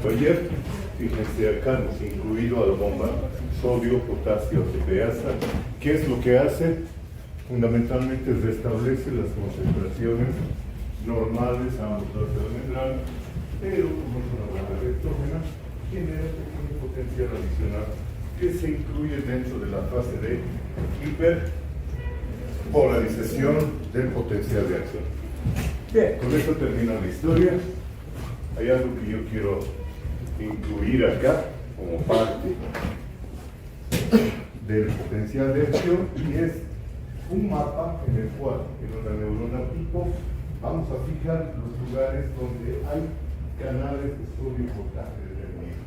Ayer, fíjense acá, hemos incluido a la bomba sodio, potasio, ATPasa. ¿Qué es lo que hace? Fundamentalmente restablece las concentraciones normales a ambos lados de la membrana, pero como es una bomba electrógena, genera un pequeño potencial adicional que se incluye dentro de la fase de hiperpolarización del potencial de acción. Bien, con esto termina la historia. Hay algo que yo quiero incluir acá como parte del potencial de acción y es un mapa en el cual en una neurona tipo vamos a fijar los lugares donde hay canales de sodio potasio determinados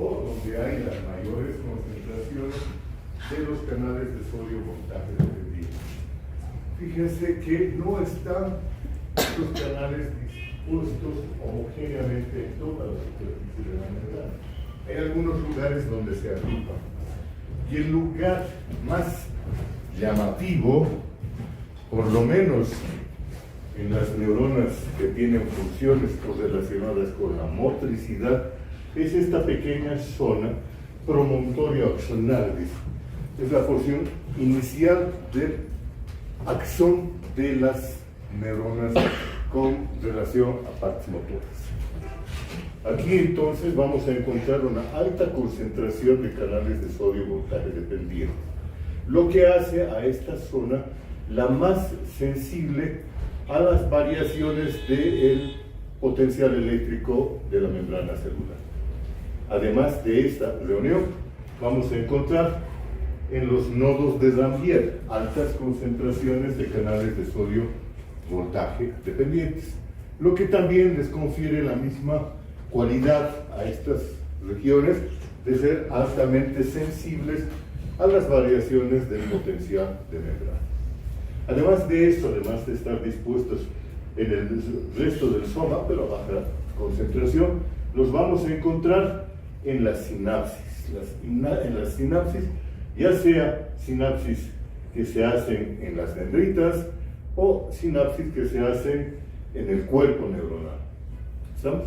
o donde hay las mayores concentraciones de los canales de sodio potasio determinados. Fíjense que no están los canales dispuestos homogéneamente en toda la superficie de la membrana. Hay algunos lugares donde se agrupan. Y el lugar más llamativo, por lo menos en las neuronas que tienen funciones correlacionadas con la motricidad, es esta pequeña zona promontorio axonal. Es la porción inicial del axón de las neuronas con relación a partes motoras. Aquí entonces vamos a encontrar una alta concentración de canales de sodio voltaje dependientes, lo que hace a esta zona la más sensible a las variaciones del potencial eléctrico de la membrana celular. Además de esta reunión, vamos a encontrar en los nodos de Ramvier altas concentraciones de canales de sodio voltaje dependientes, lo que también les confiere la misma cualidad a estas regiones de ser altamente sensibles a las variaciones del potencial de membrana. Además de esto, además de estar dispuestos en el resto del soma, pero a baja concentración, los vamos a encontrar en las sinapsis. En las sinapsis, ya sea sinapsis que se hacen en las dendritas o sinapsis que se hacen en el cuerpo neuronal. ¿Estamos?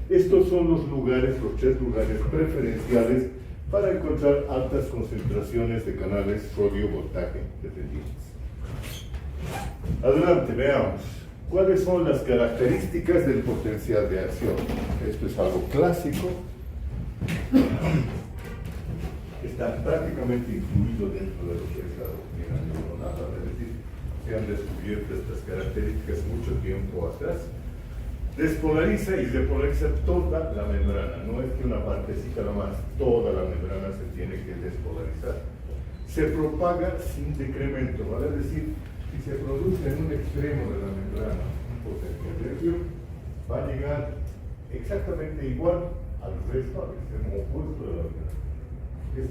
Estos son los lugares, los tres lugares preferenciales para encontrar altas concentraciones de canales sodio-voltaje dependientes. Adelante, veamos. ¿Cuáles son las características del potencial de acción? Esto es algo clásico. Está prácticamente incluido dentro de lo que es la doctrina neuronal, es decir, se han descubierto estas características mucho tiempo atrás. Despolariza y repolariza toda la membrana, no es que una partecita nomás, toda la membrana se tiene que despolarizar. Se propaga sin decremento, vale decir, si se produce en un extremo de la membrana un potencial de acción, va a llegar exactamente igual al resto, al extremo opuesto de la membrana. Es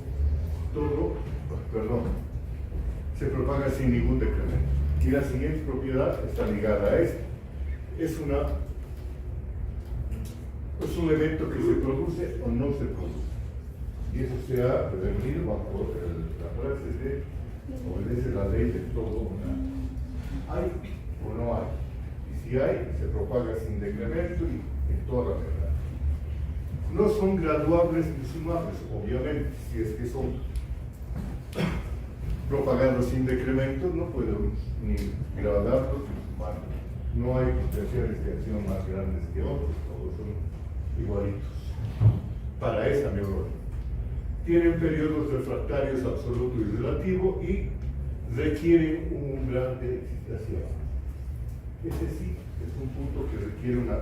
todo, se propaga sin ningún decremento. Y la siguiente propiedad está ligada a esta. Es un evento que se produce o no se produce. Y eso se ha prevenido bajo la frase de obedece la ley de todo o nada. ¿Hay o no hay? Y si hay, se propaga sin decremento y en toda la membrana. No son graduables ni sumables, obviamente. Si es que son propagados sin decremento, no podemos ni gradarlos ni sumarlos. No hay potenciales de acción más grandes que otros, todos son igualitos para esa neurona. Tienen periodos refractarios absoluto y relativo y requieren un umbral de excitación. Ese sí es un punto que requiere una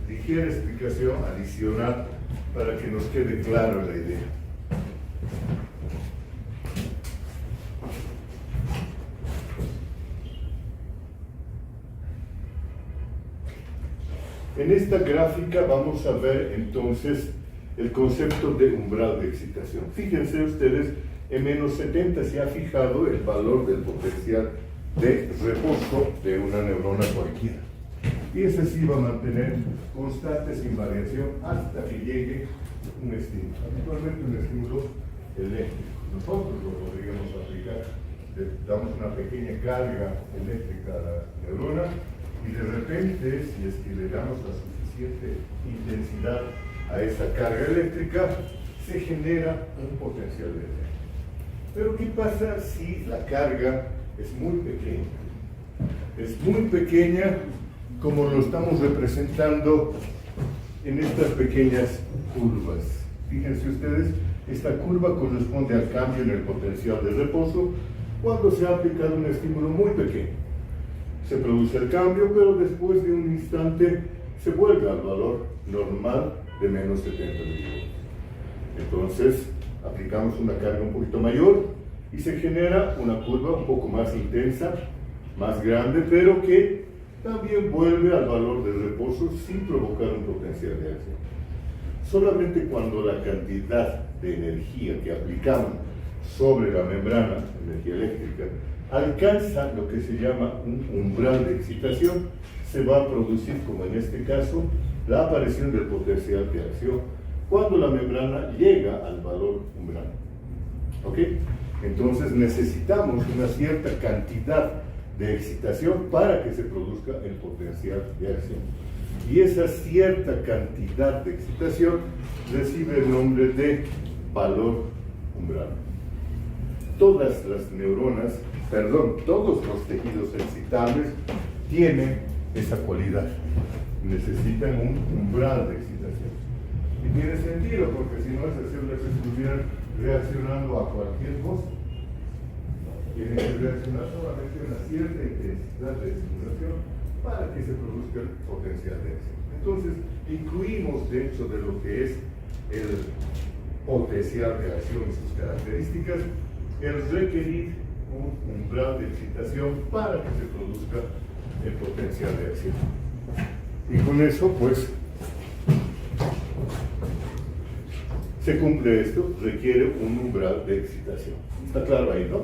ligera explicación adicional para que nos quede clara la idea. En esta gráfica vamos a ver entonces el concepto de umbral de excitación. Fíjense ustedes, en menos 70 se ha fijado el valor del potencial de reposo de una neurona cualquiera. Y ese sí va a mantener constante sin variación hasta que llegue un estímulo. Habitualmente un estímulo eléctrico. Nosotros lo podríamos aplicar. Le damos una pequeña carga eléctrica a la neurona Y de repente, si es que le damos la suficiente intensidad a esa carga eléctrica, se genera un potencial de energía. Pero ¿qué pasa si la carga es muy pequeña? Es muy pequeña, como lo estamos representando en estas pequeñas curvas. Fíjense ustedes, esta curva corresponde al cambio en el potencial de reposo cuando se ha aplicado un estímulo muy pequeño. Se produce el cambio, pero después de un instante se vuelve al valor normal de menos 70 milivoltios. Entonces, aplicamos una carga un poquito mayor y se genera una curva un poco más intensa, más grande, pero que también vuelve al valor de reposo sin provocar un potencial de acción. Solamente cuando la cantidad de energía que aplicamos sobre la membrana, energía eléctrica, alcanza lo que se llama un umbral de excitación, se va a producir, como en este caso, la aparición del potencial de acción cuando la membrana llega al valor umbral. ¿Ok? Entonces necesitamos una cierta cantidad de excitación para que se produzca el potencial de acción. Y esa cierta cantidad de excitación recibe el nombre de valor umbral. Todas las neuronas, todos los tejidos excitables tienen esa cualidad. Necesitan un umbral de excitación. Y tiene sentido, porque si no, esas células estuvieran reaccionando a cualquier cosa. Tienen que reaccionar solamente a una cierta intensidad de estimulación para que se produzca el potencial de acción. Entonces, incluimos dentro de lo que es el potencial de acción y sus características, el requerir un umbral de excitación para que se produzca el potencial de acción. Y con eso, pues, se cumple esto, requiere un umbral de excitación. ¿Está claro ahí, no?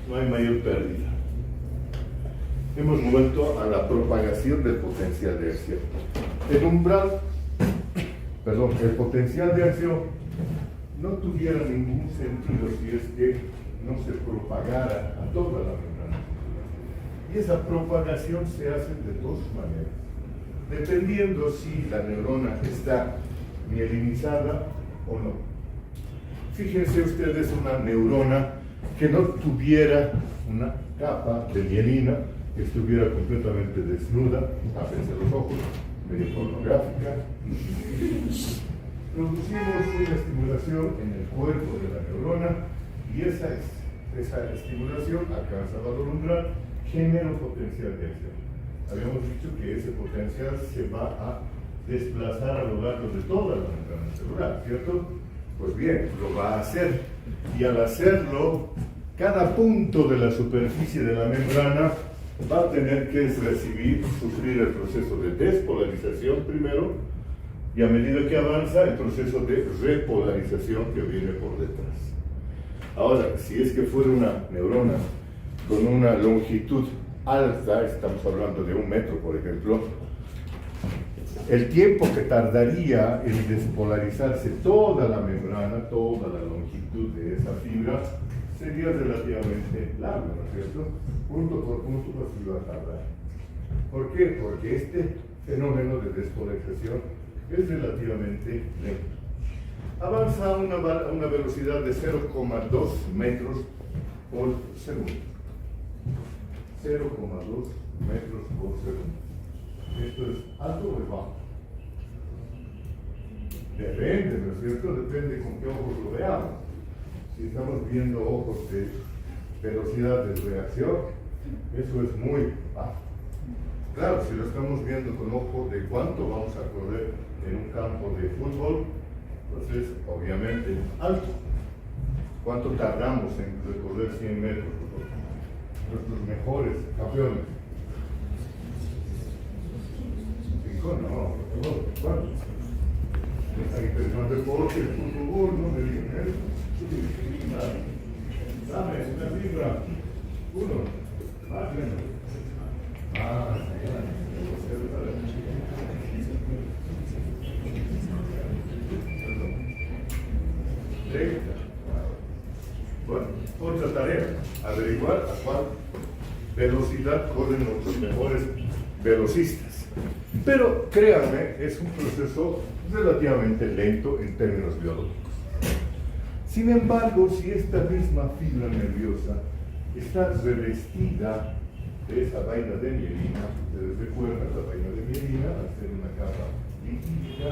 No hay mayor pérdida. Hemos vuelto a la propagación del potencial de acción. El potencial de acción no tuviera ningún sentido si es que no se propagara a toda la membrana. Y esa propagación se hace de dos maneras, dependiendo si la neurona está mielinizada o no. Fíjense ustedes una neurona que no tuviera una capa de mielina, que estuviera completamente desnuda, tápense los ojos, medio pornográfica. Producimos una estimulación en el cuerpo de la neurona y esa estimulación alcanza valor umbral, genera un potencial de acción. Habíamos dicho que ese potencial se va a desplazar a lo largo de toda la membrana celular, ¿cierto? Pues bien, lo va a hacer. Y al hacerlo, cada punto de la superficie de la membrana va a tener que sufrir el proceso de despolarización primero, y a medida que avanza, el proceso de repolarización que viene por detrás. Ahora, si es que fuera una neurona con una longitud alta, estamos hablando de 1 metro, por ejemplo, el tiempo que tardaría en despolarizarse toda la membrana, toda la longitud de esa fibra, sería relativamente largo, ¿no es cierto? Punto por punto así va a tardar. ¿Por qué? Porque este fenómeno de despolarización es relativamente lento. Avanza a una velocidad de 0,2 metros por segundo. 0,2 metros por segundo. ¿Esto es alto o es bajo? Depende, ¿no es cierto? Depende con qué ojos lo veamos. Si estamos viendo ojos de velocidad de reacción, eso es muy bajo. Claro, si lo estamos viendo con ojo de cuánto vamos a correr en un campo de fútbol, pues es obviamente alto. ¿Cuánto tardamos en recorrer 100 metros? Nuestros mejores campeones. 5, no, ¿cuánto? Está interesante deporte, el fútbol, no me digan eso. Dame una libra. 1, más o menos. Bueno, otra tarea, averiguar a cuál velocidad corren nuestros mejores velocistas. Pero créanme, es un proceso relativamente lento en términos biológicos. Sin embargo, si esta misma fibra nerviosa está revestida de esa vaina de mielina, ustedes recuerdan, la vaina de mielina, al ser una capa lipídica,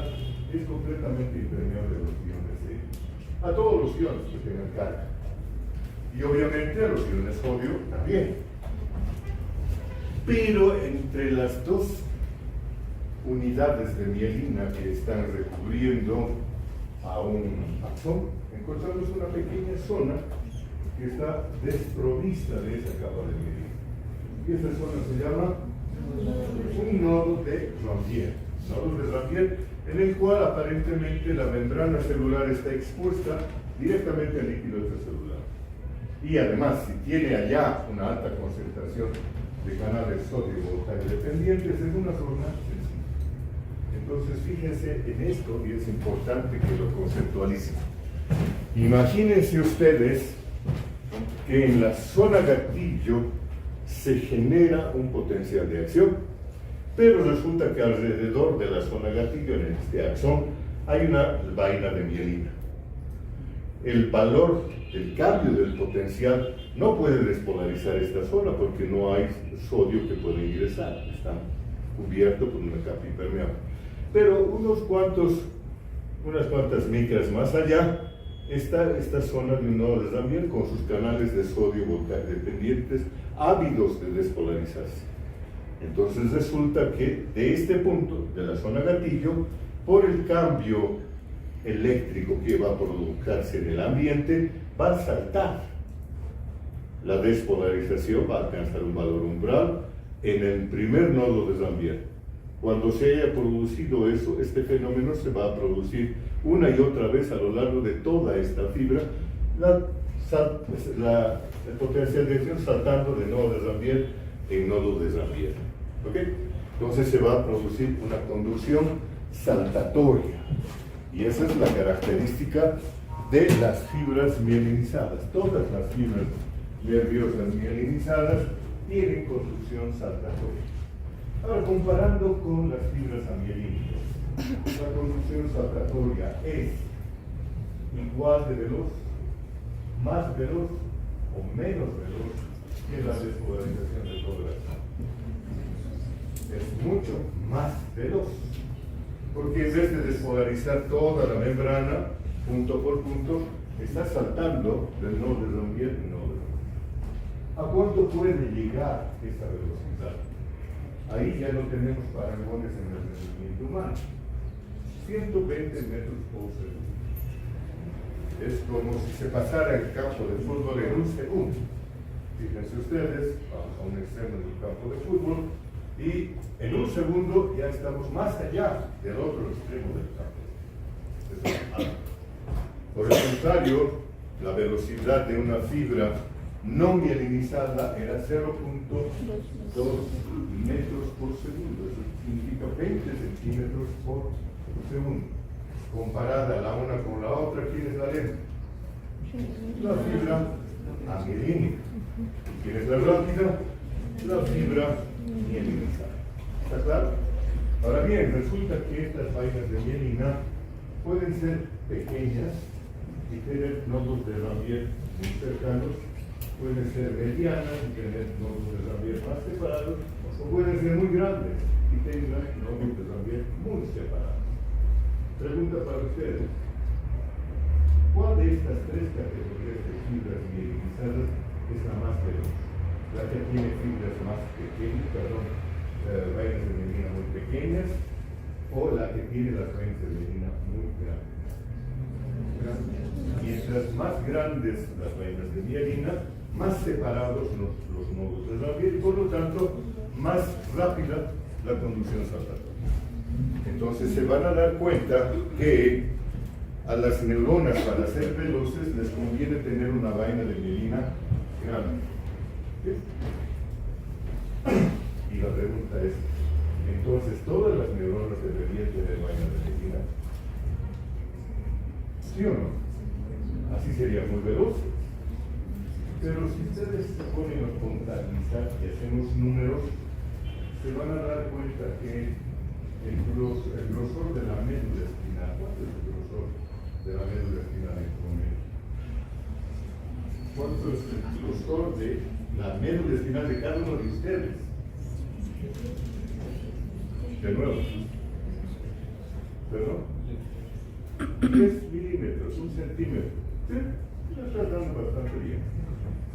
es completamente impermeable a los iones a todos los iones que tengan carga. Y obviamente a los iones sodio también. Pero entre las dos unidades de mielina que están recubriendo a un axón, encontramos una pequeña zona que está desprovista de esa capa de mielina. Y esa zona se llama un nodo de Ramvier. Nodo de Ramvier, en el cual aparentemente la membrana celular está expuesta directamente al líquido extracelular. Y además, si tiene allá una alta concentración de canales sodio voltaje dependientes, es una zona sensible. Entonces, fíjense en esto, y es importante que lo conceptualicen. Imagínense ustedes que en la zona gatillo se genera un potencial de acción, pero resulta que alrededor de la zona gatillo, en este axón, hay una vaina de mielina. El valor del cambio del potencial no puede despolarizar esta zona porque no hay sodio que pueda ingresar, está cubierto por una capa impermeable. Pero unas cuantas micras más allá está esta zona de un nodo de Ramvier con sus canales de sodio voltaje dependientes ávidos de despolarizarse. Entonces resulta que de este punto, de la zona gatillo, por el cambio eléctrico que va a provocarse en el ambiente, va a saltar. La despolarización va a alcanzar un valor umbral en el primer nodo de Ramvier. Cuando se haya producido eso, este fenómeno se va a producir una y otra vez a lo largo de toda esta fibra, el potencial de acción saltando de nodo de Ramvier en nodo de Ramvier. ¿Okay? Entonces se va a producir una conducción saltatoria. Y esa es la característica de las fibras mielinizadas. Todas las fibras nerviosas mielinizadas tienen conducción saltatoria. Ahora, comparando con las fibras amielínicas, la conducción saltatoria es igual de veloz, más veloz o menos veloz que la despolarización de todo el axón. Es mucho más veloz, porque en vez de despolarizar toda la membrana, punto por punto, está saltando del nodo de Ramvier en nodo de Ramvier. ¿A cuánto puede llegar esa velocidad? Ahí ya no tenemos parangones en el rendimiento humano. 120 metros por segundo. Es como si se pasara el campo de fútbol en un segundo. Fíjense ustedes, vamos a un extremo del campo de fútbol y en un segundo ya estamos más allá del otro extremo del campo. Por el contrario, la velocidad de una fibra no mielinizada era 0.2 metros por segundo. Eso significa 20 centímetros por segundo. Comparada la una con la otra, ¿quién es la lenta? La fibra amielínica. ¿Quién es la rápida? La fibra mielinizada. ¿Está claro? Ahora bien, resulta que estas vainas de mielina pueden ser pequeñas y tener nodos de Ramvier muy cercanos, pueden ser medianas y tener nodos de Ramvier más separados, o pueden ser muy grandes y tengan nodos de Ramvier muy separados. Pregunta para ustedes: ¿cuál de estas tres categorías de fibras mielinizadas es la más veloz? ¿La que tiene fibras más pequeñas, vainas de mielina muy pequeñas, o la que tiene las vainas de mielina muy grandes? Mientras más grandes las vainas de mielina, más separados los nodos de Ramvier y por lo tanto más rápida la conducción saltatoria. Entonces se van a dar cuenta que a las neuronas, para ser veloces, les conviene tener una vaina de mielina grande. ¿Sí? Y la pregunta es, entonces, ¿todas las neuronas deberían tener vaina de mielina? ¿Sí o no? Así sería muy veloz. Pero si ustedes se ponen a contabilizar y hacemos números, se van a dar cuenta que el grosor de la médula espinal, ¿cuánto es el grosor de la médula espinal en promedio? ¿Cuánto es el grosor de la médula espinal de cada uno de ustedes? De nuevo. ¿Perdón? 10 milímetros, 1 centímetro. ¿Sí? Ya está dando bastante bien.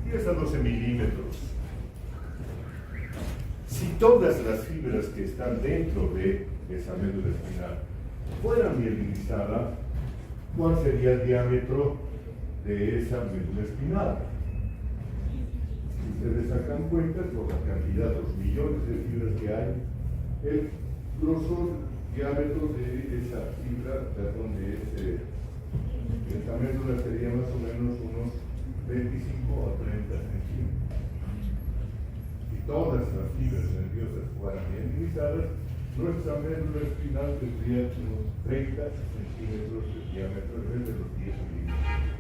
10 a 12 milímetros. Si todas las fibras que están dentro de esa médula espinal fueran mielinizadas, ¿cuál sería el diámetro de esa médula espinal? Si ustedes sacan cuentas por la cantidad, los millones de fibras que hay, el grosor diámetro de esa fibra, perdón, de esa médula sería más o menos unos 25 a 30 centímetros. Si todas las fibras nerviosas fueran mielinizadas, nuestra médula espinal tendría unos 30 centímetros de diámetro en vez de los 10 milímetros.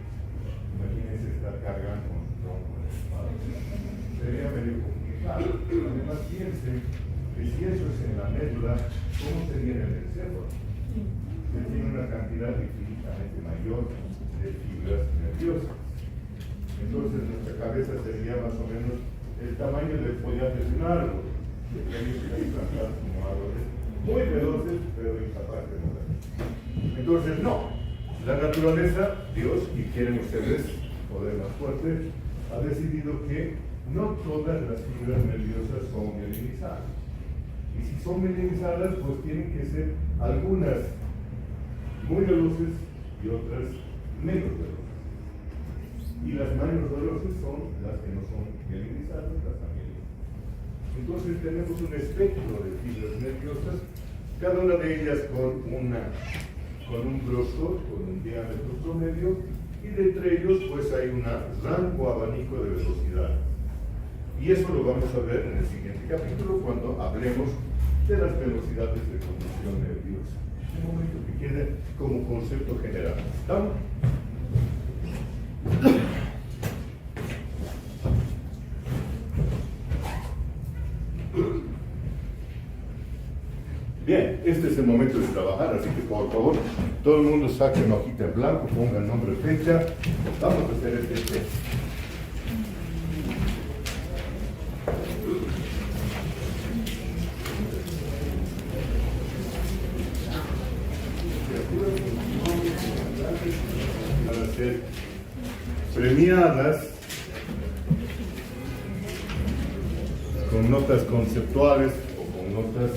Imagínense estar cargando un tronco en el espalda. Sería medio complicado. Además, piensen que si eso es en la médula, ¿cómo sería en el encéfalo? Que tiene una cantidad infinitamente mayor de fibras nerviosas. Entonces nuestra cabeza sería más o menos el tamaño del follaje de un árbol, pequeños y plantados como árboles, muy veloces, pero incapaces de mover. Entonces no, la naturaleza, Dios, y quieren ustedes poder más fuerte, ha decidido que no todas las fibras nerviosas son mielinizadas. Y si son mielinizadas, pues tienen que ser algunas muy veloces y otras menos veloces. Y las menos veloces son las que no son mielinizadas, las amielinas. Entonces tenemos un espectro de fibras nerviosas, cada una de ellas con un grosor, con un diámetro promedio, y de entre ellos pues hay un rango abanico de velocidades. Y eso lo vamos a ver en el siguiente capítulo cuando hablemos de las velocidades de conducción nerviosa. Un momento que quede como concepto general. ¿Estamos? Bien, este es el momento de trabajar, así que por favor, todo el mundo saque una hojita en blanco, ponga nombre, fecha. Vamos a hacer este test. Van a ser premiadas con notas conceptuales o con notas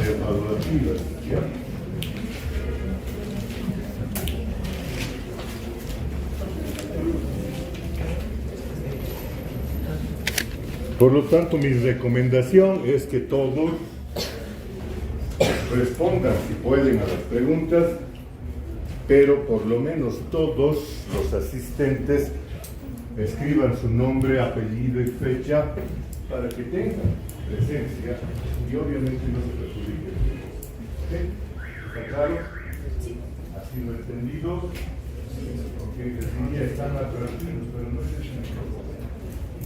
evaluativas, ¿ya? Por lo tanto, mi recomendación es que todos respondan, si pueden, a las preguntas, pero por lo menos todos los asistentes escriban su nombre, apellido y fecha para que tengan presencia y obviamente no se perjudiquen. ¿Ok? ¿Está claro? ¿Ha sido entendido? Porque les diría, están más tranquilos, pero no es eso.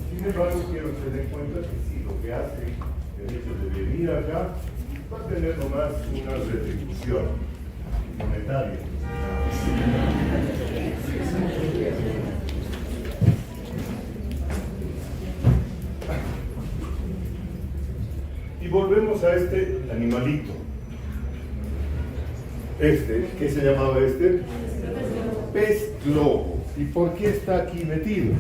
Sin embargo, quiero que se den cuenta que si lo que hace el hecho de venir acá va a tener nomás una retribución monetaria. Y volvemos a este animalito. ¿Qué se llamaba este? Pez globo. ¿Y por qué está aquí metido?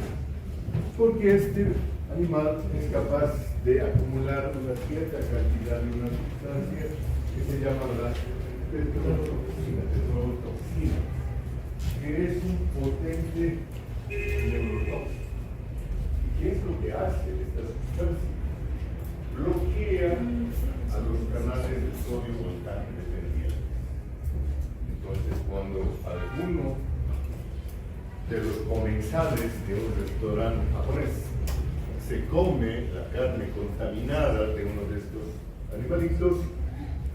Porque este animal es capaz de acumular una cierta cantidad de una sustancia que se llama la tetrodotoxina, que es un potente neurotóxico. ¿Y qué es lo que hace esta sustancia? Bloquea a los canales de sodio volcán dependientes. Entonces, cuando alguno de los comensales de un restaurante japonés se come la carne contaminada de uno de estos animalitos,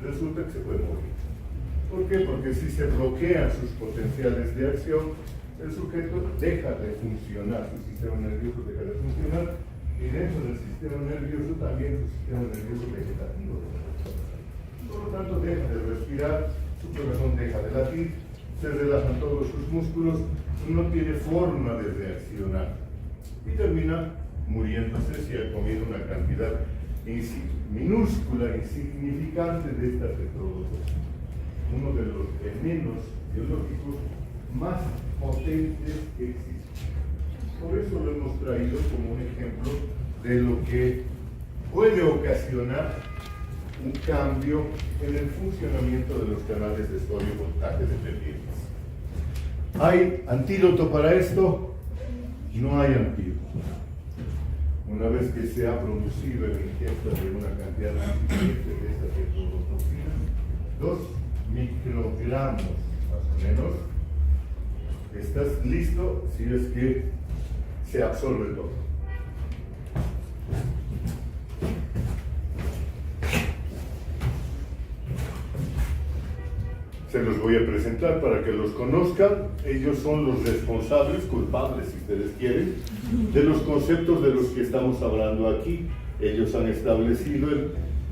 resulta que se puede morir. ¿Por qué? Porque si se bloquean sus potenciales de acción, el sujeto deja de funcionar, su sistema nervioso deja de funcionar, y dentro del sistema nervioso también su sistema nervioso vegetativo. Por lo tanto, deja de respirar, su corazón deja de latir, se relajan todos sus músculos, no tiene forma de reaccionar y termina muriéndose si ha comido una cantidad minúscula, insignificante de estas electrodosis. Uno de los venenos biológicos más potentes que existen. Por eso lo hemos traído como un ejemplo de lo que puede ocasionar un cambio en el funcionamiento de los canales de sodio voltaje dependientes. ¿Hay antídoto para esto? No hay antídoto. Una vez que se ha producido el ingesto de una cantidad suficiente de estas electrotoxinas, 2 microgramos más o menos, estás listo si es que se absorbe todo. Se los voy a presentar para que los conozcan. Ellos son los responsables, culpables si ustedes quieren, de los conceptos de los que estamos hablando aquí. Ellos han establecido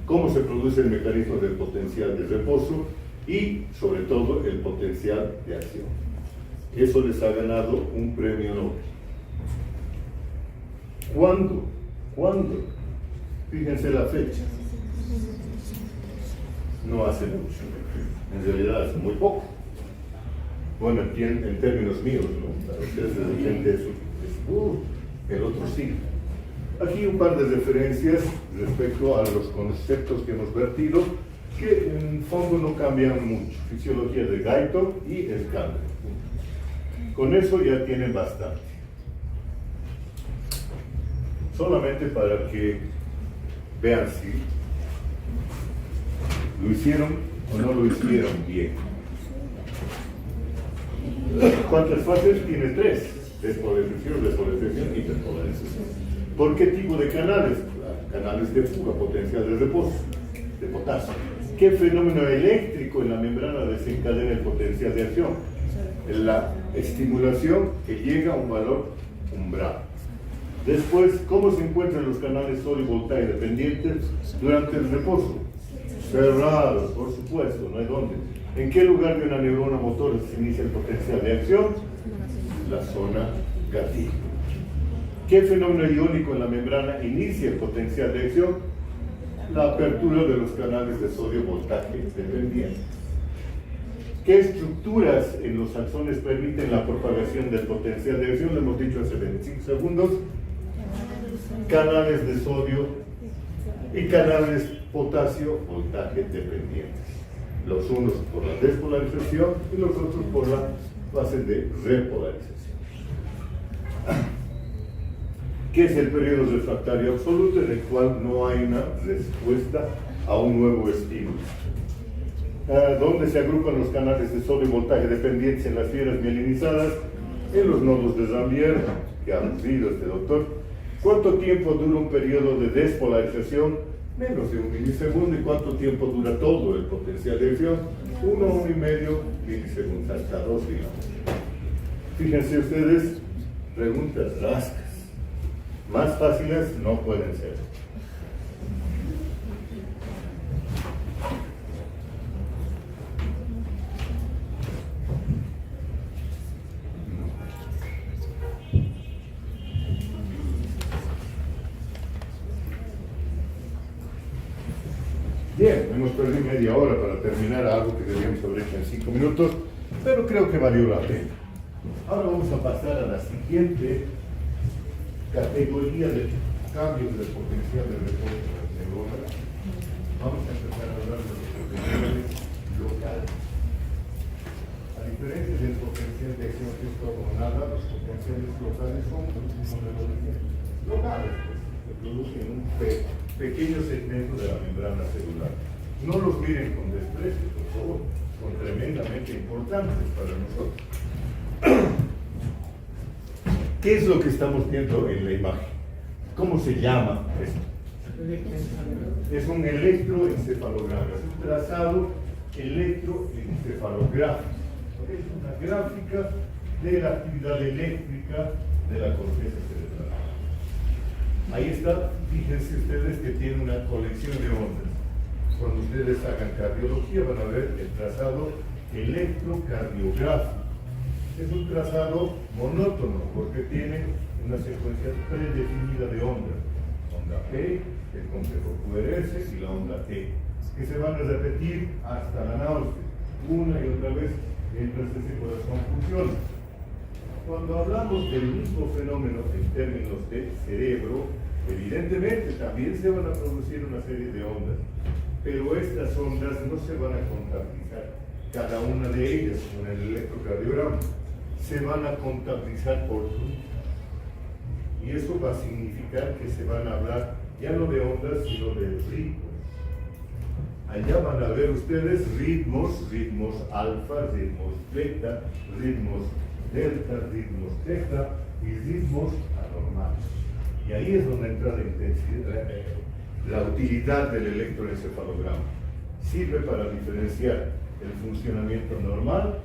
cómo se produce el mecanismo del potencial de reposo y, sobre todo, el potencial de acción. Eso les ha ganado un premio Nobel. ¿Cuándo? ¿Cuándo? Fíjense la fecha. No hace mucho. En realidad hace muy poco. Bueno, en términos míos, ¿no? Para ustedes de repente eso es el otro siglo. Aquí un par de referencias respecto a los conceptos que hemos vertido, que en fondo no cambian mucho. Fisiología de Guyton y Escandre. Con eso ya tienen bastante. Solamente para que vean si lo hicieron o no lo hicieron bien. ¿Cuántas fases? Tiene 3. Despolarización, despolarización, hiperpolarización. ¿Por qué tipo de canales? Canales de fuga, potencial de reposo, de potasio. ¿Qué fenómeno eléctrico en la membrana desencadena el potencial de acción? La estimulación que llega a un valor umbral. Después, ¿cómo se encuentran los canales sodio voltaje dependientes durante el reposo? Cerrados, por supuesto, no hay dónde. ¿En qué lugar de una neurona motora se inicia el potencial de acción? La zona gatillo. ¿Qué fenómeno iónico en la membrana inicia el potencial de acción? La apertura de los canales de sodio voltaje dependientes. ¿Qué estructuras en los axones permiten la propagación del potencial de acción? Lo hemos dicho hace 25 segundos. Canales de sodio y canales potasio voltaje dependientes. Los unos por la despolarización y los otros por la fase de repolarización. ¿Qué es el periodo refractario absoluto en el cual no hay una respuesta a un nuevo estímulo? ¿Dónde se agrupan los canales de sodio voltaje dependientes en las fibras mielinizadas? En los nodos de Zambier, que ha visto este doctor. ¿Cuánto tiempo dura un periodo de despolarización? Menos de 1 milisegundo. ¿Y cuánto tiempo dura todo el potencial de acción? 1,5 milisegundos, hasta 2 digamos. Fíjense ustedes, preguntas rascas. Más fáciles no pueden ser. Bien, hemos perdido media hora para terminar algo que debíamos haber hecho en 5 minutos, pero creo que valió la pena. Ahora vamos a pasar a la siguiente categoría de cambios del potencial de reposo de las neuronas. Vamos a empezar a hablar de los potenciales locales. A diferencia del potencial de acción que es todo o nada, los potenciales locales son revoluciones locales, pues, se producen en un pequeño segmento de la membrana celular. No los miren con desprecio, por favor, son tremendamente importantes para nosotros. ¿Qué es lo que estamos viendo en la imagen? ¿Cómo se llama esto? Es un electroencefalograma, es un trazado electroencefalográfico. Es una gráfica de la actividad eléctrica de la corteza cerebral. Ahí está, fíjense ustedes que tiene una colección de ondas. Cuando ustedes hagan cardiología van a ver el trazado electrocardiográfico. Es un trazado monótono porque tiene una secuencia predefinida de ondas. Onda P, el complejo QRS y la onda T, que se van a repetir hasta la náusea, una y otra vez, mientras ese corazón funciona. Cuando hablamos del mismo fenómeno en términos de cerebro, evidentemente también se van a producir una serie de ondas, pero estas ondas no se van a contabilizar, cada una de ellas, con el electrocardiograma, se van a contabilizar por grupos. Y eso va a significar que se van a hablar ya no de ondas, sino de ritmos. Allá van a ver ustedes ritmos alfa, ritmos beta, ritmos delta, ritmos teta y ritmos anormales. Y ahí es donde entra la intensidad, la utilidad del electroencefalograma. Sirve para diferenciar el funcionamiento normal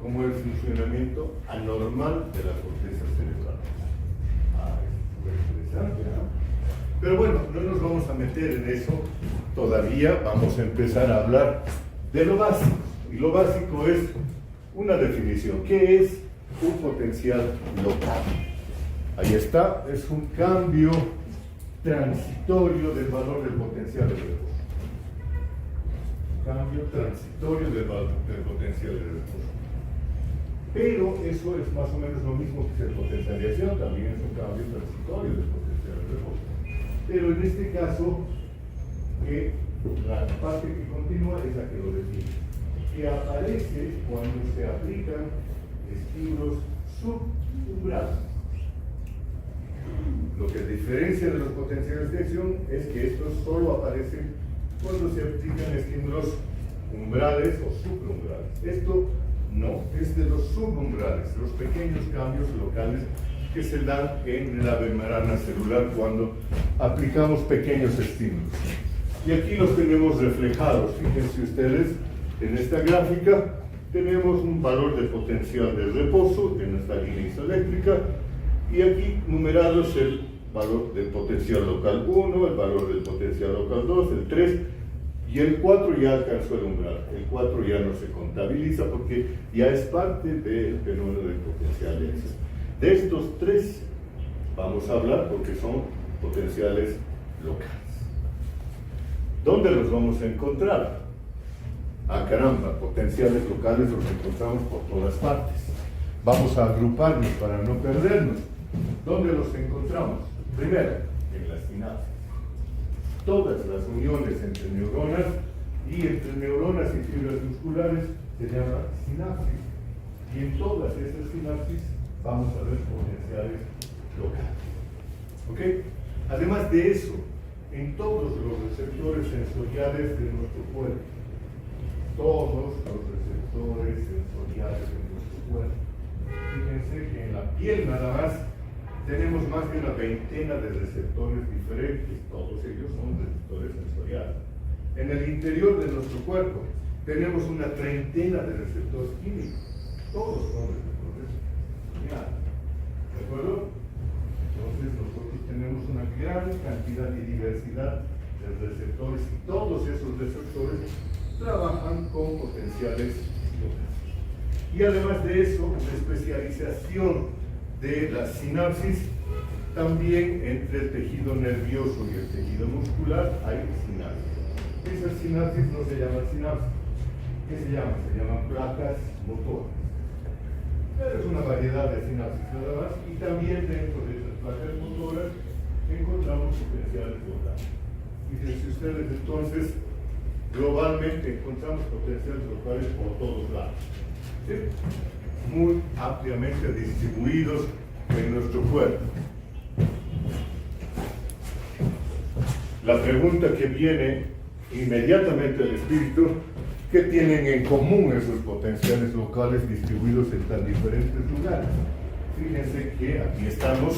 como el funcionamiento anormal de la corteza cerebral. Es interesante, ¿no? Pero bueno, no nos vamos a meter en eso todavía, vamos a empezar a hablar de lo básico. Y lo básico es una definición. ¿Qué es un potencial local? Ahí está, es un cambio transitorio del valor del potencial de recurso. Cambio transitorio del potencial de recurso. Pero eso es más o menos lo mismo que ser potencialización, también es un cambio transitorio del potencial de recurso. Pero en este caso, la parte que continúa es la que lo define, que aparece cuando se aplican estímulos subumbrales. Lo que diferencia de los potenciales de acción es que estos solo aparecen cuando se aplican estímulos umbrales o supraumbrales. Esto no, es de los subumbrales, los pequeños cambios locales que se dan en la membrana celular cuando aplicamos pequeños estímulos. Y aquí los tenemos reflejados. Fíjense ustedes, en esta gráfica tenemos un valor de potencial de reposo en nuestra línea isoeléctrica y aquí numerados el valor del potencial local 1, el valor del potencial local 2, el 3 y el 4 ya alcanzó el umbral. El 4 ya no se contabiliza porque ya es parte del fenómeno del potencial de acción. De estos 3 vamos a hablar porque son potenciales locales. ¿Dónde los vamos a encontrar? Ah, caramba, potenciales locales los encontramos por todas partes. Vamos a agruparnos para no perdernos. ¿Dónde los encontramos? Primero, en las sinapsis. Todas las uniones entre neuronas y entre neuronas y fibras musculares se llaman sinapsis. Y en todas esas sinapsis vamos a ver potenciales locales. ¿Ok? Además de eso, en todos los receptores sensoriales de nuestro cuerpo, todos los receptores sensoriales de nuestro cuerpo. Fíjense que en la piel nada más tenemos más de una veintena de receptores diferentes, todos ellos son receptores sensoriales. En el interior de nuestro cuerpo tenemos una treintena de receptores químicos, todos son receptores sensoriales. ¿De acuerdo? Entonces nosotros tenemos una gran cantidad y diversidad de receptores y todos esos receptores trabajan con potenciales locales. Y además de eso, la especialización de la sinapsis, también entre el tejido nervioso y el tejido muscular hay sinapsis. Esas sinapsis no se llaman sinapsis. ¿Qué se llaman? Se llaman placas motoras. Pero es una variedad de sinapsis nada más, y también dentro de esas placas motoras encontramos potenciales locales. Fíjense ustedes, entonces, globalmente encontramos potenciales locales por todos lados. ¿Sí? Muy ampliamente distribuidos en nuestro cuerpo. La pregunta que viene inmediatamente al espíritu: ¿qué tienen en común esos potenciales locales distribuidos en tan diferentes lugares? Fíjense que aquí estamos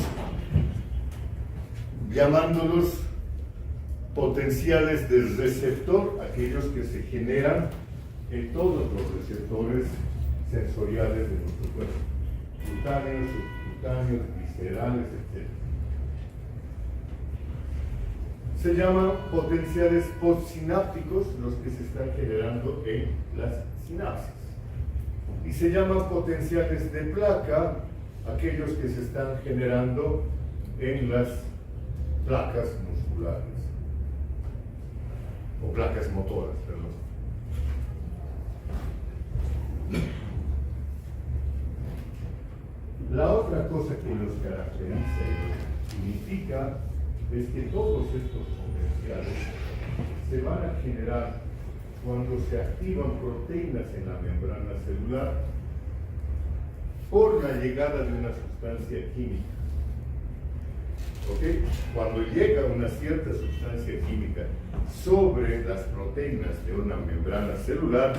llamándolos potenciales del receptor, aquellos que se generan en todos los receptores sensoriales de nuestro cuerpo. cutáneos, subcutáneos, viscerales, etc. Se llaman potenciales postsinápticos los que se están generando en las sinapsis. Y se llaman potenciales de placa aquellos que se están generando en las placas musculares, o placas motoras, perdón. La otra cosa que los caracteriza y los significa es que todos estos potenciales se van a generar cuando se activan proteínas en la membrana celular por la llegada de una sustancia química. ¿Okay? Cuando llega una cierta sustancia química sobre las proteínas de una membrana celular,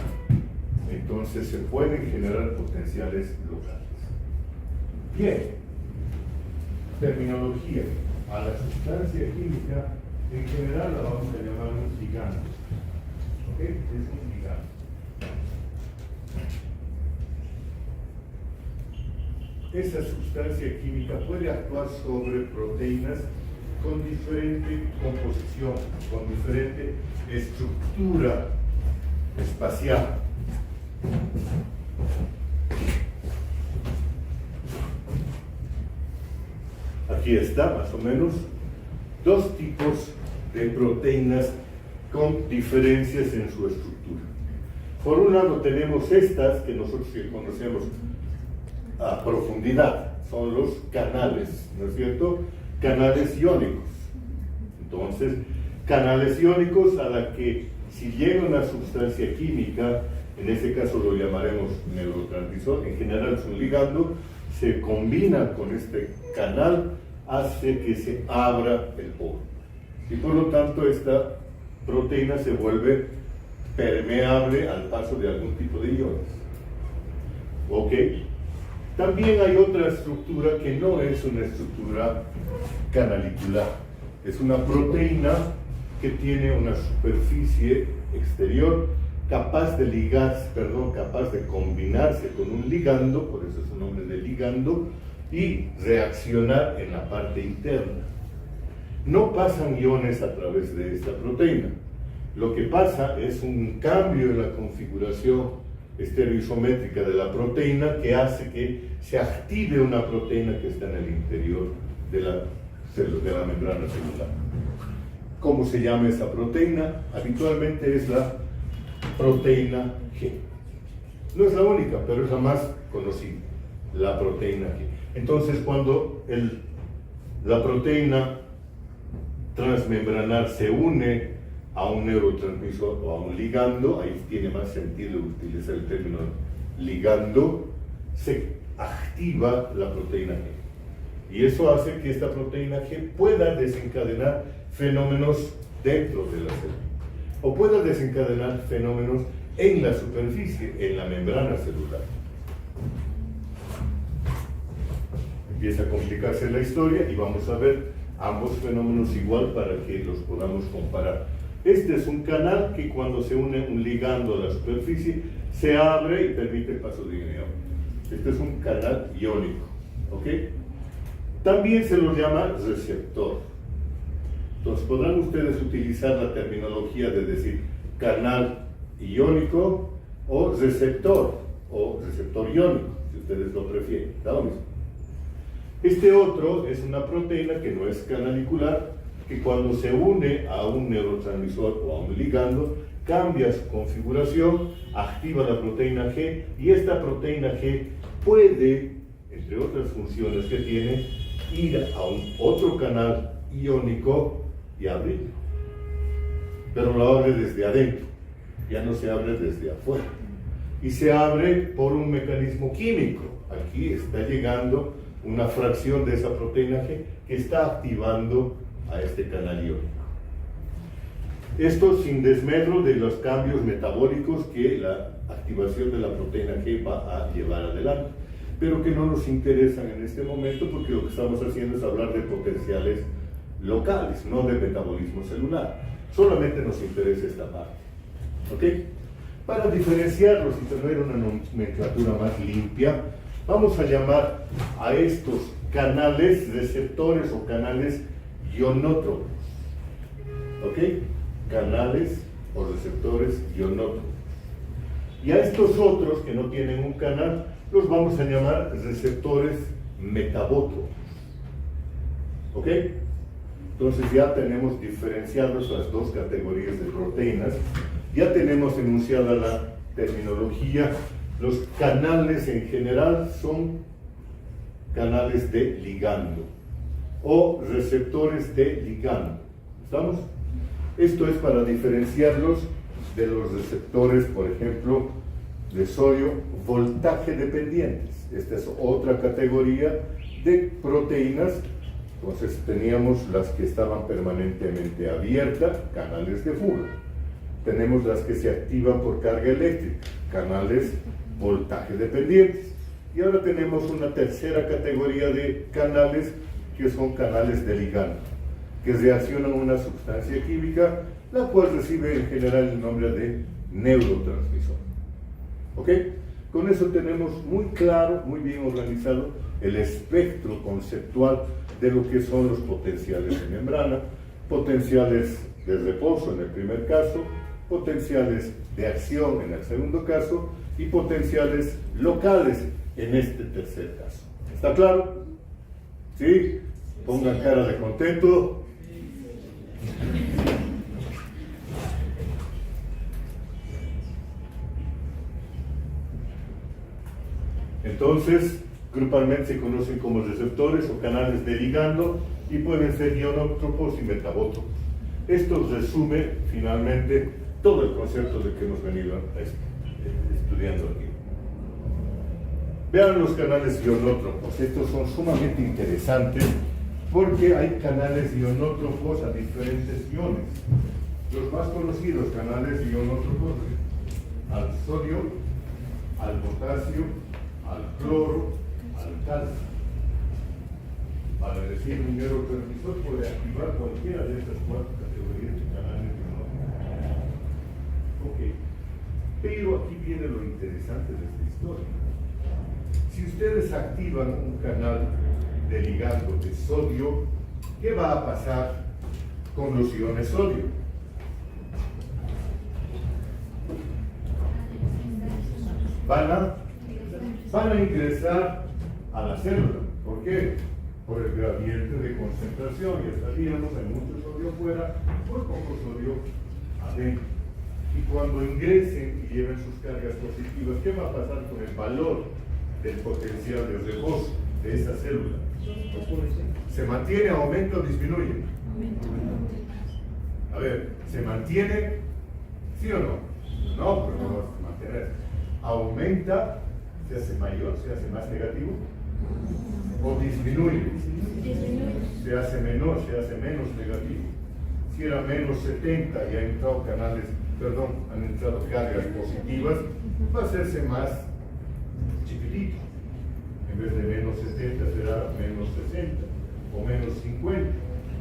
entonces se pueden generar potenciales locales. Bien, terminología. A la sustancia química, en general la vamos a llamar un ligando. ¿Ok? Es un ligando. Esa sustancia química puede actuar sobre proteínas con diferente composición, con diferente estructura espacial. Aquí está, más o menos, dos tipos de proteínas con diferencias en su estructura. Por un lado tenemos estas que nosotros conocemos a profundidad, son los canales, ¿no es cierto? Canales iónicos. Entonces, canales iónicos a la que si llega una sustancia química, en este caso lo llamaremos neurotransmisor, en general es un ligando, se combina con este canal, hace que se abra el poro. Y por lo tanto esta proteína se vuelve permeable al paso de algún tipo de iones. ¿Ok? También hay otra estructura que no es una estructura canalicular. Es una proteína que tiene una superficie exterior capaz de capaz de combinarse con un ligando, por eso es su nombre de ligando, y reaccionar en la parte interna. No pasan iones a través de esta proteína. Lo que pasa es un cambio en la configuración estereoisométrica de la proteína que hace que se active una proteína que está en el interior de la membrana celular. ¿Cómo se llama esa proteína? Habitualmente es la proteína G. No es la única, pero es la más conocida, la proteína G. Entonces, cuando la proteína transmembranar se une a un neurotransmisor o a un ligando, ahí tiene más sentido utilizar el término ligando, se activa la proteína G. Y eso hace que esta proteína G pueda desencadenar fenómenos dentro de la célula, o pueda desencadenar fenómenos en la superficie, en la membrana celular. Empieza a complicarse la historia y vamos a ver ambos fenómenos igual para que los podamos comparar. Este es un canal que cuando se une un ligando a la superficie se abre y permite el paso de ion. Este es un canal iónico. ¿Ok? También se lo llama receptor. Entonces podrán ustedes utilizar la terminología de decir canal iónico o receptor iónico, si ustedes lo prefieren. Da lo mismo. Este otro es una proteína que no es canalicular, que cuando se une a un neurotransmisor o a un ligando, cambia su configuración, activa la proteína G, y esta proteína G puede, entre otras funciones que tiene, ir a un otro canal iónico y abrirlo. Pero lo abre desde adentro, ya no se abre desde afuera. Y se abre por un mecanismo químico. Aquí está llegando una fracción de esa proteína G que está activando a este canal iónico. Esto sin desmedro de los cambios metabólicos que la activación de la proteína G va a llevar adelante, pero que no nos interesan en este momento porque lo que estamos haciendo es hablar de potenciales locales, no de metabolismo celular. Solamente nos interesa esta parte. ¿Ok? Para diferenciarlos y tener una nomenclatura más limpia, Vamos a llamar a estos canales receptores o canales ionótropos. ¿Ok? Canales o receptores ionótropos. Y a estos otros que no tienen un canal, los vamos a llamar receptores metabótropos. ¿Ok? Entonces ya tenemos diferenciadas las dos categorías de proteínas, ya tenemos enunciada la terminología. Los canales en general son canales de ligando o receptores de ligando. ¿Estamos? Esto es para diferenciarlos de los receptores, por ejemplo, de sodio voltaje dependientes. Esta es otra categoría de proteínas. Entonces teníamos las que estaban permanentemente abiertas, canales de fuga. Tenemos las que se activan por carga eléctrica, canales voltaje dependientes. Y ahora tenemos una tercera categoría de canales que son canales de ligando, que reaccionan a una sustancia química, la cual recibe en general el nombre de neurotransmisor. ¿Ok? Con eso tenemos muy claro, muy bien organizado el espectro conceptual de lo que son los potenciales de membrana, potenciales de reposo en el primer caso, potenciales de acción en el segundo caso y potenciales locales en este tercer caso. ¿Está claro? ¿Sí? Pongan cara de contento. Entonces, grupalmente se conocen como receptores o canales de ligando y pueden ser ionótropos y metabótropos. Esto resume finalmente todo el concepto de que hemos venido estudiando aquí. Vean los canales ionótropos. Estos son sumamente interesantes porque hay canales ionótropos a diferentes iones. Los más conocidos canales ionótropos al sodio, al potasio, al cloro, al calcio. Para decir un neurotransmisor puede activar cualquiera de estas cuatro categorías de canales ionótropos. Ok, pero aquí viene lo interesante de esta historia. Si ustedes activan un canal de ligando de sodio, ¿qué va a pasar con los iones sodio? Van a ingresar a la célula. ¿Por qué? Por el gradiente de concentración. Ya sabíamos, hay mucho sodio afuera, por poco sodio adentro. Y cuando ingresen y lleven sus cargas positivas, ¿qué va a pasar con el valor del potencial de reposo de esa célula? ¿Se mantiene, aumenta o disminuye? A ver, ¿se mantiene? ¿Sí o no? No, pero no va a mantener. ¿Aumenta? ¿Se hace mayor? ¿Se hace más negativo? ¿O disminuye? ¿Se hace menor? ¿Se hace menos negativo? Si era menos 70 y han entrado han entrado cargas positivas, va a hacerse más chiquitito. En vez de menos 70 será menos 60 o menos 50,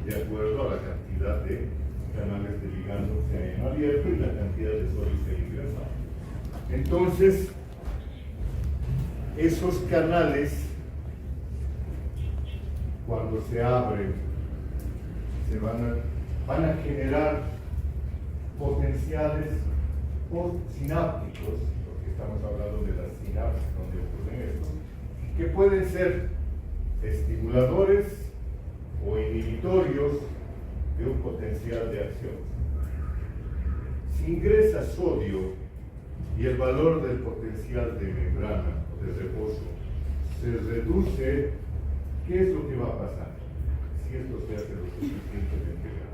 de acuerdo a la cantidad de canales de ligando que se hayan abierto y la cantidad de sodio que hayan ingresado. Entonces, esos canales, cuando se abren, van a generar potenciales postsinápticos, porque estamos hablando de las sinapsis donde ocurren esto, que pueden ser estimuladores o inhibitorios de un potencial de acción. Si ingresa sodio y el valor del potencial de membrana o de reposo se reduce, ¿qué es lo que va a pasar? Si esto se hace lo suficientemente grande.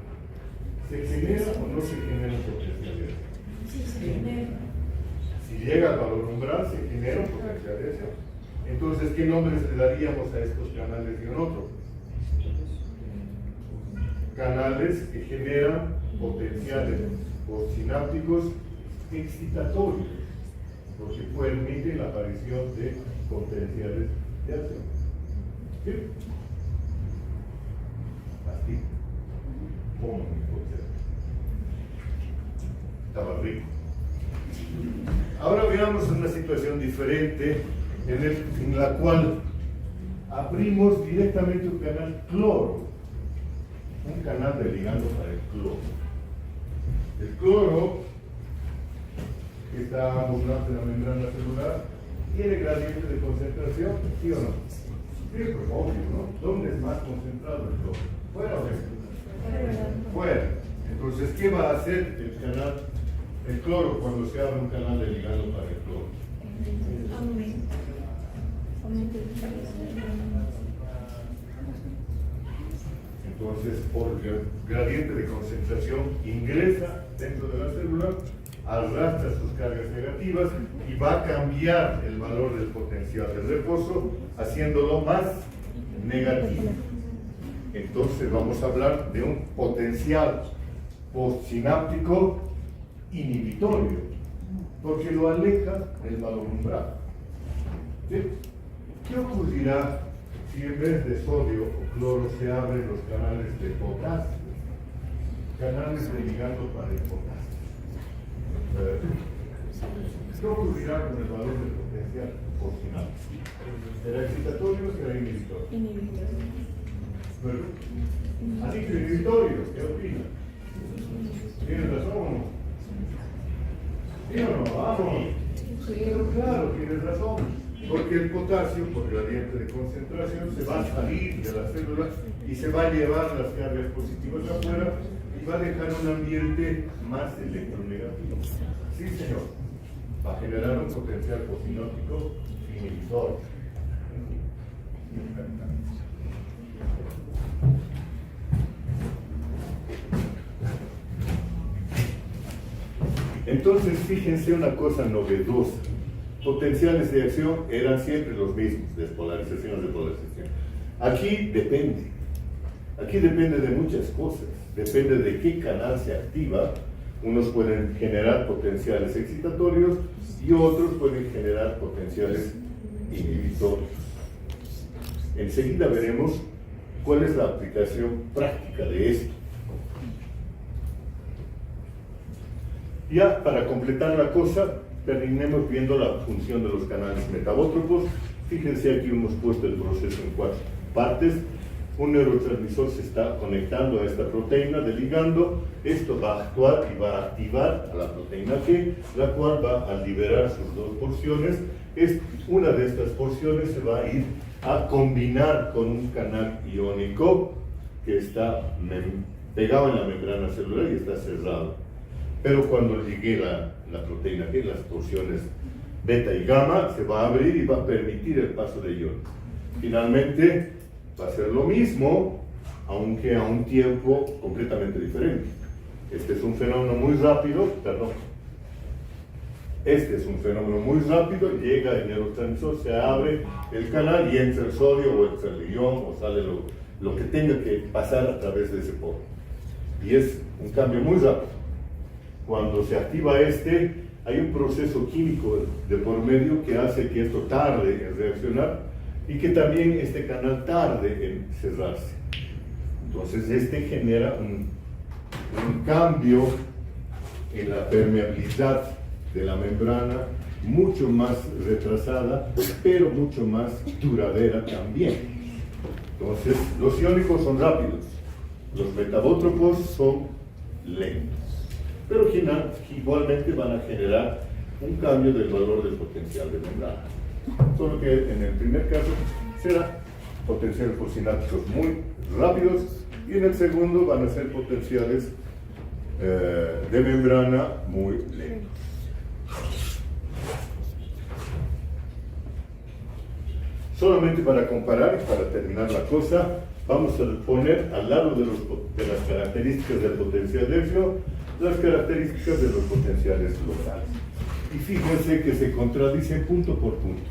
¿Se genera o no se genera un potencial de acción? Sí, se genera. Si llega al valor umbral, se genera un potencial de acción. Entonces, ¿qué nombres le daríamos a estos canales ionótropos? Canales que generan potenciales postsinápticos excitatorios, porque permiten la aparición de potenciales de acción. ¿Sí? Así. Como mi concepto. Estaba rico. Ahora veamos una situación diferente en la cual abrimos directamente un canal cloro, un canal de ligando para el cloro. El cloro, que está ambulante en la membrana celular, tiene gradiente de concentración, ¿sí o no? Sí, pues obvio, ¿no? ¿Dónde es más concentrado el cloro? ¿Fuera o dentro? Fuera. Entonces, ¿qué va a hacer el cloro cuando se abre un canal de ligando para el cloro? Entonces, por gradiente de concentración, ingresa dentro de la célula, arrastra sus cargas negativas y va a cambiar el valor del potencial de reposo, haciéndolo más negativo. Entonces, vamos a hablar de un potencial postsináptico inhibitorio, porque lo aleja del valor umbral. ¿Sí? ¿Qué ocurrirá si en vez de sodio o cloro se abren los canales de potasio? Canales de ligando para el potasio. ¿Qué ocurrirá con el valor del potencial postsináptico? ¿Será excitatorio o será inhibitorio? Inhibitorio. ¿Ha dicho inhibitorio? ¿Qué opina? ¿Tienes razón o no? ¿Sí o no? Vamos. Pero claro, tienes razón. Porque el potasio, por gradiente de concentración, se va a salir de la célula y se va a llevar las cargas positivas afuera y va a dejar un ambiente más electronegativo. Sí, señor. Va a generar un potencial postsináptico inhibitorio. Entonces, fíjense una cosa novedosa. Potenciales de acción eran siempre los mismos, despolarización, despolarización. Aquí depende de muchas cosas, depende de qué canal se activa. Unos pueden generar potenciales excitatorios y otros pueden generar potenciales inhibitorios. Enseguida veremos cuál es la aplicación práctica de esto. Ya para completar la cosa, terminemos viendo la función de los canales metabótropos. Fíjense, aquí hemos puesto el proceso en 4 partes. Un neurotransmisor se está conectando a esta proteína de ligando. Esto va a actuar y va a activar a la proteína G, la cual va a liberar sus 2 porciones. Una de estas porciones se va a ir a combinar con un canal iónico que está pegado en la membrana celular y está cerrado. Pero cuando llegue la proteína G, las porciones beta y gamma, se va a abrir y va a permitir el paso de iones. Finalmente, va a ser lo mismo, aunque a un tiempo completamente diferente. Este es un fenómeno muy rápido, llega el neurotransmisor, se abre el canal y entra el sodio o entra el ion o sale lo que tenga que pasar a través de ese poro. Y es un cambio muy rápido. Cuando se activa hay un proceso químico de por medio que hace que esto tarde en reaccionar y que también este canal tarde en cerrarse. Entonces genera un cambio en la permeabilidad de la membrana, mucho más retrasada, pero mucho más duradera también. Entonces, los iónicos son rápidos, los metabótropos son lentos. Pero igualmente van a generar un cambio del valor del potencial de membrana. Solo que en el primer caso será potenciales postsinápticos muy rápidos y en el segundo van a ser potenciales de membrana muy lentos. Solamente para comparar, para terminar la cosa, vamos a poner al lado de las características del potencial de acción las características de los potenciales locales. Y fíjense que se contradicen punto por punto.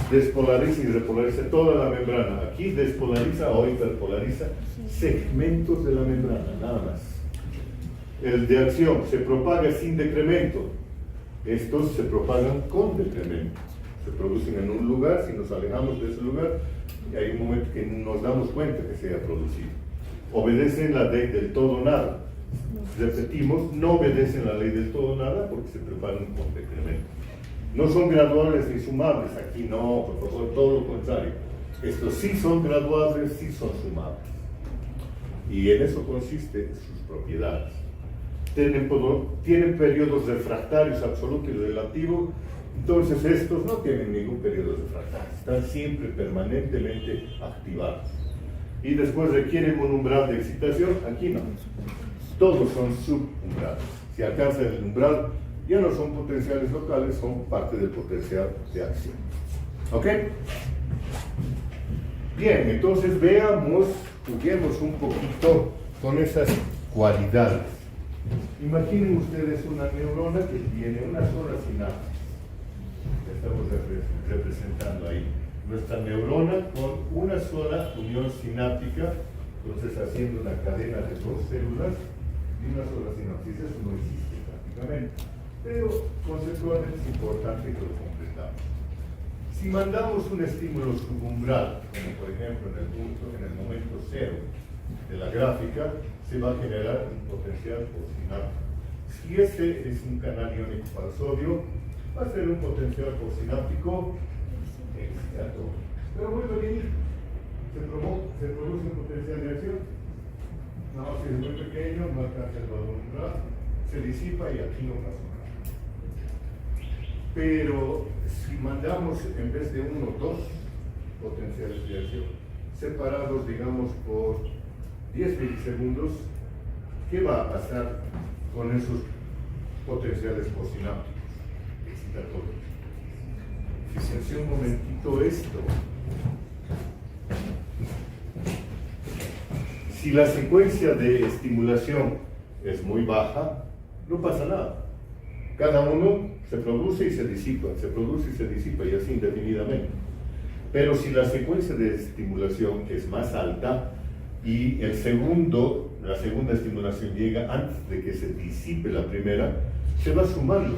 Despolariza y repolariza toda la membrana. Aquí despolariza o hiperpolariza segmentos de la membrana, nada más. El de acción se propaga sin decremento. Estos se propagan con decremento. Se producen en un lugar, si nos alejamos de ese lugar, hay un momento que nos damos cuenta que se ha producido. Obedecen la ley del todo nada. Repetimos, no obedecen la ley del todo nada porque se propagan con decremento. No son graduables ni sumables, aquí no, por favor, todo lo contrario. Estos sí son graduables, sí son sumables. Y en eso consiste sus propiedades. Tienen periodos refractarios absoluto y relativo, entonces estos no tienen ningún periodo refractario, están siempre permanentemente activados. Y después requieren un umbral de excitación, aquí no. Todos son subumbrales. Si alcanzan el umbral, ya no son potenciales locales, son parte del potencial de acción. ¿Ok? Bien, entonces veamos, juguemos un poquito con esas cualidades. Imaginen ustedes una neurona que tiene una sola sinapsis. Estamos representando ahí nuestra neurona con una sola unión sináptica, entonces haciendo una cadena de dos células y una sola sinapsis. Eso no existe prácticamente, pero conceptualmente es importante que lo comprendamos. Si mandamos un estímulo subumbral, como por ejemplo en el momento cero de la gráfica, se va a generar un potencial postsináptico. Si este es un canal iónico para sodio, va a ser un potencial postsináptico excitatorio. Pero muy pequeñito. ¿Se produce un potencial de acción? No, si es muy pequeño, no alcanza el valor umbral, se disipa y aquí no pasa nada. Pero si mandamos en vez de uno, dos potenciales de acción, separados, digamos, por 10 milisegundos, ¿qué va a pasar con esos potenciales postsinápticos excitatorios? Fíjense un momentito esto. Si la secuencia de estimulación es muy baja, no pasa nada. Cada uno se produce y se disipa, se produce y se disipa, y así indefinidamente. Pero si la secuencia de estimulación es más alta y la segunda estimulación llega antes de que se disipe la primera, se va sumando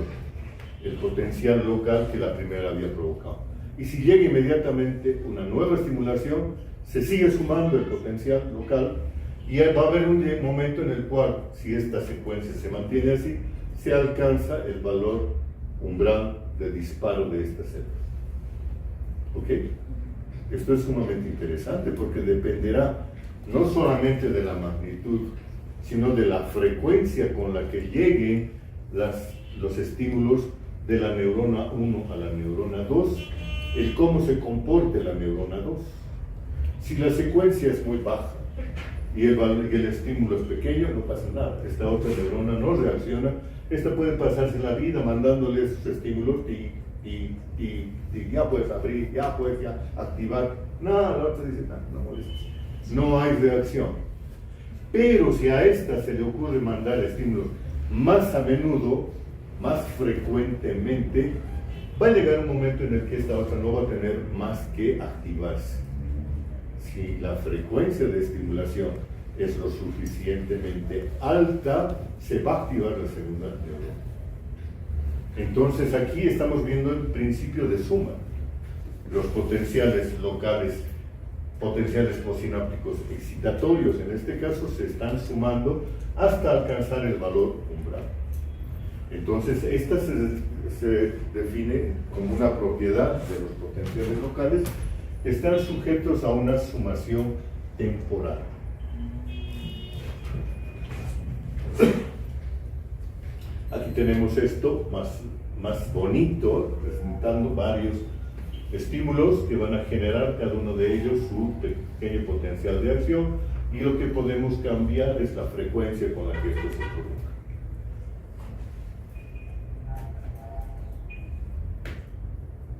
el potencial local que la primera había provocado. Y si llega inmediatamente una nueva estimulación, se sigue sumando el potencial local y va a haber un momento en el cual, si esta secuencia se mantiene así, se alcanza el valor umbral de disparo de esta célula. ¿Ok? Esto es sumamente interesante porque dependerá no solamente de la magnitud, sino de la frecuencia con la que lleguen los estímulos de la neurona 1 a la neurona 2, el cómo se comporte la neurona 2. Si la secuencia es muy baja y el estímulo es pequeño, no pasa nada. Esta otra neurona no reacciona. Esta puede pasarse la vida mandándole esos estímulos y ya puedes abrir, ya puedes activar. Nada, la otra dice, no molestes. No hay reacción. Pero si a esta se le ocurre mandar estímulos más a menudo, más frecuentemente, va a llegar un momento en el que esta otra no va a tener más que activarse. Si la frecuencia de estimulación es lo suficientemente alta, se va a activar la segunda neurona. Entonces aquí estamos viendo el principio de suma. Los potenciales locales, potenciales postsinápticos excitatorios, en este caso, se están sumando hasta alcanzar el valor umbral. Entonces, esta se define como una propiedad de los potenciales locales, están sujetos a una sumación temporal. Aquí tenemos esto más bonito, presentando varios estímulos que van a generar cada uno de ellos su pequeño potencial de acción, y lo que podemos cambiar es la frecuencia con la que esto se provoca.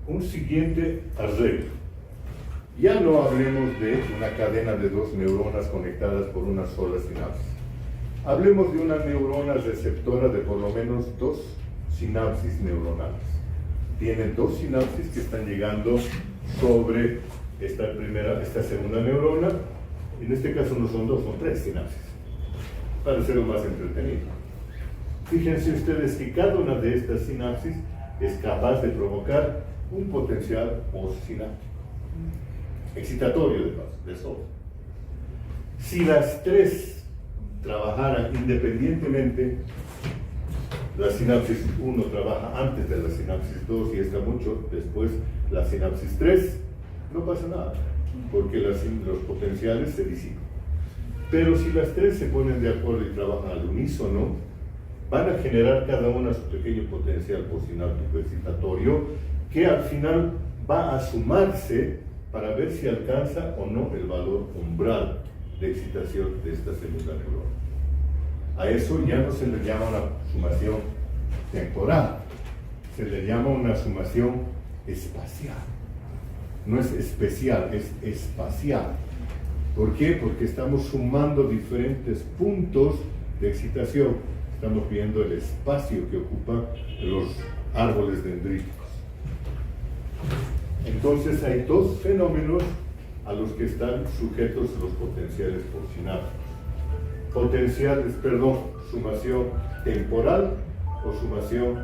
Un siguiente arreglo. Ya no hablemos de una cadena de dos neuronas conectadas por una sola sinapsis. Hablemos de una neurona receptora de por lo menos dos sinapsis neuronales. Tiene dos sinapsis que están llegando sobre esta segunda neurona. En este caso no son dos, son tres sinapsis, para hacerlo más entretenido. Fíjense ustedes que cada una de estas sinapsis es capaz de provocar un potencial postsináptico, excitatorio de paso. Si las tres trabajaran independientemente, la sinapsis 1 trabaja antes de la sinapsis 2 y está mucho después la sinapsis 3, no pasa nada, porque los potenciales se disipan. Pero si las tres se ponen de acuerdo y trabajan al unísono, van a generar cada una su pequeño potencial postsináptico excitatorio, que al final va a sumarse para ver si alcanza o no el valor umbral de excitación de esta segunda neurona. A eso ya no se le llama una sumación temporal, se le llama una sumación espacial. No es especial, es espacial. ¿Por qué? Porque estamos sumando diferentes puntos de excitación. Estamos viendo el espacio que ocupan los árboles dendríticos. Entonces hay dos fenómenos a los que están sujetos los potenciales postsinápticos. Sumación temporal o sumación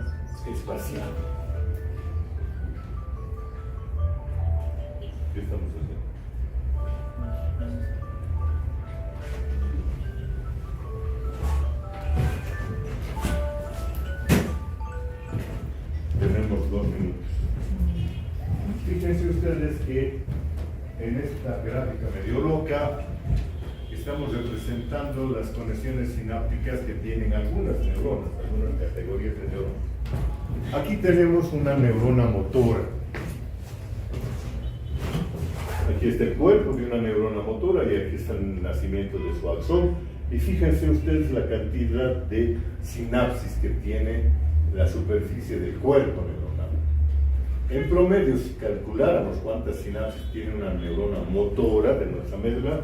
espacial. ¿Qué estamos haciendo? Tenemos 2 minutos. Fíjense ustedes que en esta gráfica medio loca estamos representando las conexiones sinápticas que tienen algunas neuronas, algunas categorías de neuronas. Aquí tenemos una neurona motora. Aquí está el cuerpo de una neurona motora y aquí está el nacimiento de su axón. Y fíjense ustedes la cantidad de sinapsis que tiene la superficie del cuerpo neuronal. En promedio, si calculáramos cuántas sinapsis tiene una neurona motora de nuestra médula,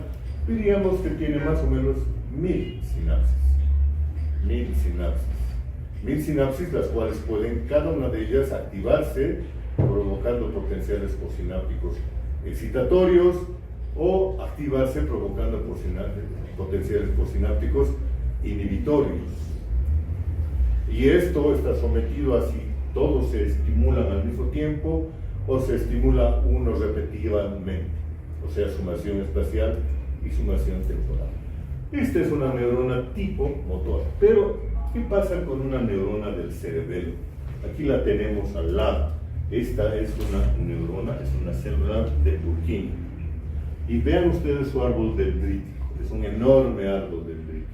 diríamos que tiene más o menos 1000 sinapsis. 1000 sinapsis, las cuales pueden cada una de ellas activarse provocando potenciales postsinápticos excitatorios o activarse provocando potenciales postsinápticos inhibitorios. Y esto está sometido a si todos se estimulan al mismo tiempo o se estimula uno repetitivamente, o sea, sumación espacial y sumación temporal. Esta es una neurona tipo motora, pero ¿qué pasa con una neurona del cerebelo? Aquí la tenemos al lado. Esta es una neurona, es una célula de Purkinje. Y vean ustedes su árbol dendrítico, es un enorme árbol dendrítico.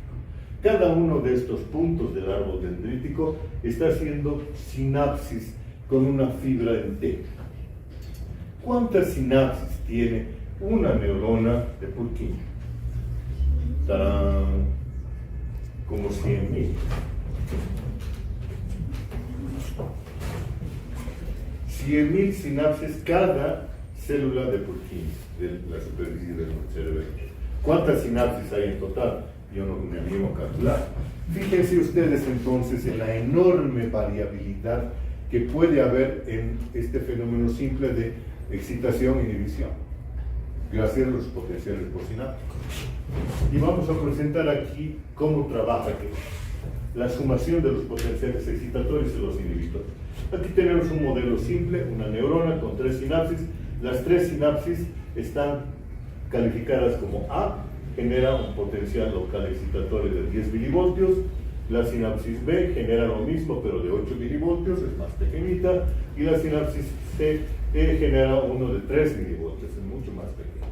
Cada uno de estos puntos del árbol dendrítico está haciendo sinapsis con una fibra en T. ¿Cuántas sinapsis tiene una neurona de Purkinje? ¡Tarán! Como 100.000. 100.000 sinapsis cada célula de Purkinje, de la superficie del cerebro. ¿Cuántas sinapsis hay en total? Yo no me animo a calcular. Fíjense ustedes entonces en la enorme variabilidad que puede haber en este fenómeno simple de excitación e inhibición, gracias a los potenciales postsinápticos. Y vamos a presentar aquí cómo trabaja la sumación de los potenciales excitatorios y los inhibitores. Aquí tenemos un modelo simple, una neurona con 3 sinapsis. Las 3 sinapsis están calificadas como A, genera un potencial local excitatorio de 10 milivoltios. La sinapsis B genera lo mismo, pero de 8 milivoltios, es más pequeñita. Y la sinapsis C genera uno de 3 milivoltios, es mucho más pequeño.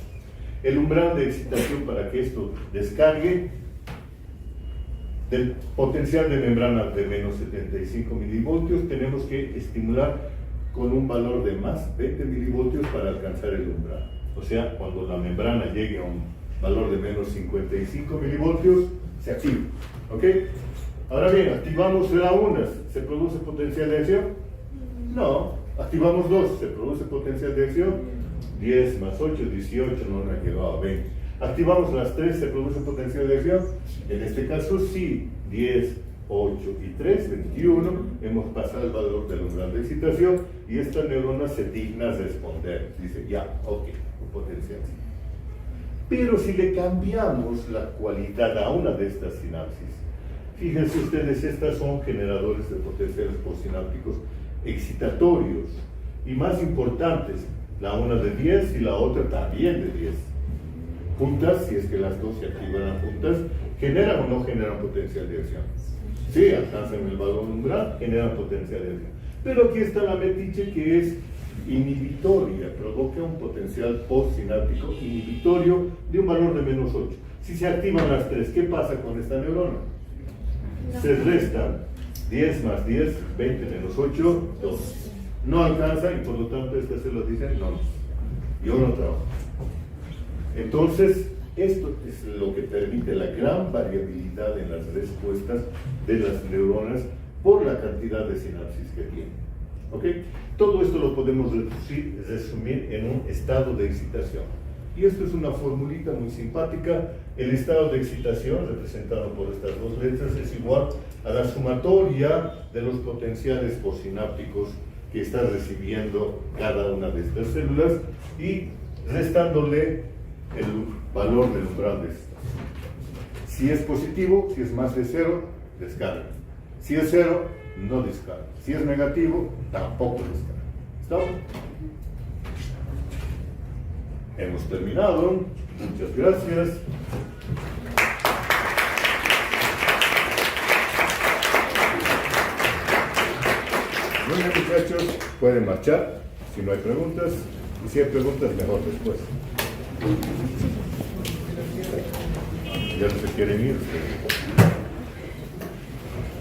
El umbral de excitación para que esto descargue del potencial de membrana de menos 75 milivoltios, tenemos que estimular con un valor de más 20 milivoltios para alcanzar el umbral. O sea, cuando la membrana llegue a un valor de menos 55 milivoltios, se activa. ¿Ok? Ahora bien, activamos la 1, ¿se produce potencial de acción? No. Activamos 2, ¿se produce potencial de acción? 10 más 8, 18, no ha llegado a 20. Activamos las 3, ¿se produce potencial de acción? En este caso sí, 10, 8 y 3, 21, hemos pasado el valor del umbral de excitación y esta neurona se digna responder, dice ya, ok, potencial. Pero si le cambiamos la cualidad a una de estas sinapsis, fíjense ustedes, estas son generadores de potenciales postsinápticos excitatorios y más importantes, la una de 10 y la otra también de 10. Juntas, si es que las dos se activan juntas, ¿Generan o no generan potencial de acción? Sí, alcanzan el valor umbral, generan potencial de acción. Pero aquí está la metiche que es inhibitoria, provoca un potencial postsináptico inhibitorio de un valor de menos 8. Si se activan las tres, ¿qué pasa con esta neurona? Se restan 10 más 10, 20 menos 8, 2. No alcanza y por lo tanto estas células dicen no, yo no trabajo. Entonces, esto es lo que permite la gran variabilidad en las respuestas de las neuronas por la cantidad de sinapsis que tienen. ¿Okay? Todo esto lo podemos resumir en un estado de excitación. Y esto es una formulita muy simpática. El estado de excitación, representado por estas dos letras, es igual a la sumatoria de los potenciales postsinápticos que está recibiendo cada una de estas células y restándole el valor del umbral de estas. Si es positivo, si es más de 0, descarga. Si es 0, no descarga. Si es negativo, tampoco descarga. ¿Está? Hemos terminado. Muchas gracias. Bueno, muchachos, pueden marchar si no hay preguntas. Y si hay preguntas, mejor después. Ya no se quieren ir.